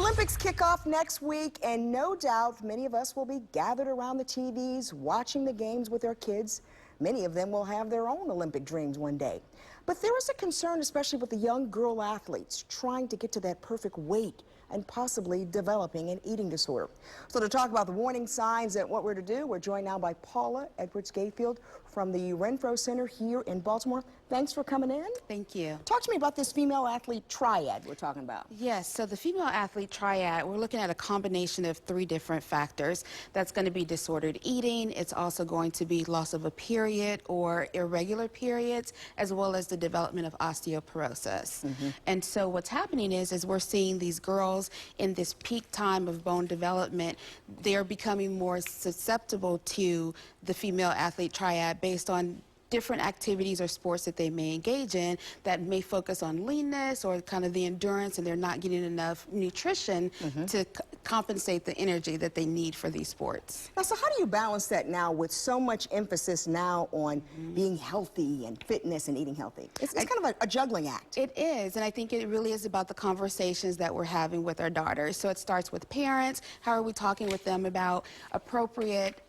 Olympics kick off next week, and no doubt many of us will be gathered around the TVs watching the games with their kids. Many of them will have their own Olympic dreams one day. But there is a concern, especially with the young girl athletes, trying to get to that perfect weight and possibly developing an eating disorder. So to talk about the warning signs and what we're to do, we're joined now by Paula Edwards-Gayfield from the Renfro Center here in Baltimore. Thanks for coming in. Thank you. Talk to me about this female athlete triad we're talking about. Yes, so the female athlete triad, we're looking at a combination of 3 different factors. That's going to be disordered eating. It's also going to be loss of a period or irregular periods, as well as the development of osteoporosis. And so what's happening is we're seeing these girls in this peak time of bone development. They're becoming more susceptible to the female athlete triad based on different activities or sports that they may engage in that may focus on leanness or kind of the endurance, and they're not getting enough nutrition to compensate the energy that they need for these sports. Now, so how do you balance that now with so much emphasis now on being healthy and fitness and eating healthy? It's kind of a juggling act. It is, and I think it really is about the conversations that we're having with our daughters. So it starts with parents. How are we talking with them about appropriate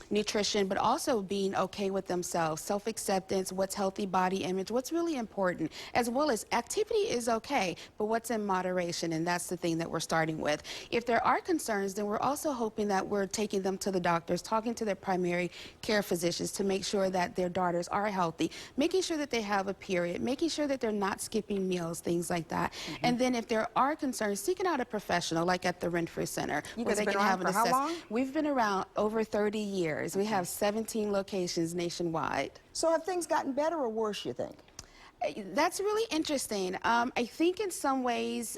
nutrition, but also being okay with themselves? Self-acceptance, what's healthy body image, what's really important, as well as activity is okay, but what's in moderation, and that's the thing that we're starting with. If there are concerns, then we're also hoping that we're taking them to the doctors, talking to their primary care physicians to make sure that their daughters are healthy, making sure that they have a period, making sure that they're not skipping meals, things like that. And then if there are concerns, seeking out a professional, like at the Renfro Center, where they can have an assessment. How long? We've been around over 30 years. We have 17 locations nationwide. So have things gotten better or worse, you think? That's really interesting. I think in some ways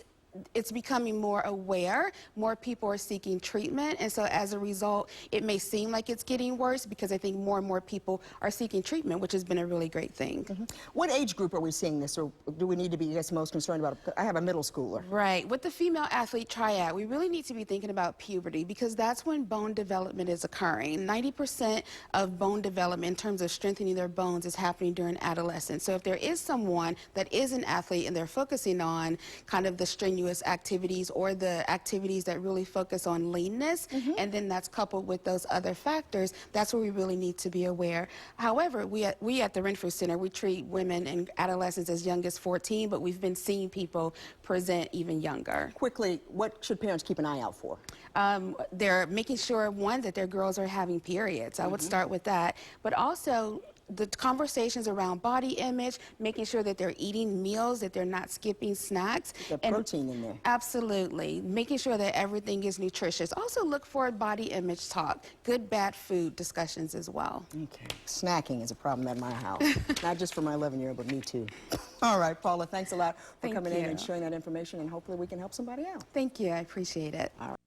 it's becoming more aware. More people are seeking treatment, and so as a result, it may seem like it's getting worse because I think more and more people are seeking treatment, which has been a really great thing. What age group are we seeing this, or do we need to be, I guess, most concerned about? I have a middle schooler. Right. With the female athlete triad, we really need to be thinking about puberty because that's when bone development is occurring. 90% of bone development in terms of strengthening their bones is happening during adolescence. So if there is someone that is an athlete and they're focusing on kind of the strenuous activities or the activities that really focus on leanness, and then that's coupled with those other factors, that's where we really need to be aware. However, we at the Renfro Center, we treat women and adolescents as young as 14, but we've been seeing people present even younger. Quickly, what should parents keep an eye out for? They're making sure, one, that their girls are having periods. I would start with that, but also the conversations around body image, making sure that they're eating meals, that they're not skipping snacks. The protein in there. Absolutely. Making sure that everything is nutritious. Also look for body image talk, good, bad food discussions as well. Okay. Snacking is a problem at my house. Not just for my 11-year-old, but me too. All right, Paula, thanks a lot for coming in and sharing that information, and hopefully we can help somebody out. Thank you. I appreciate it. All right.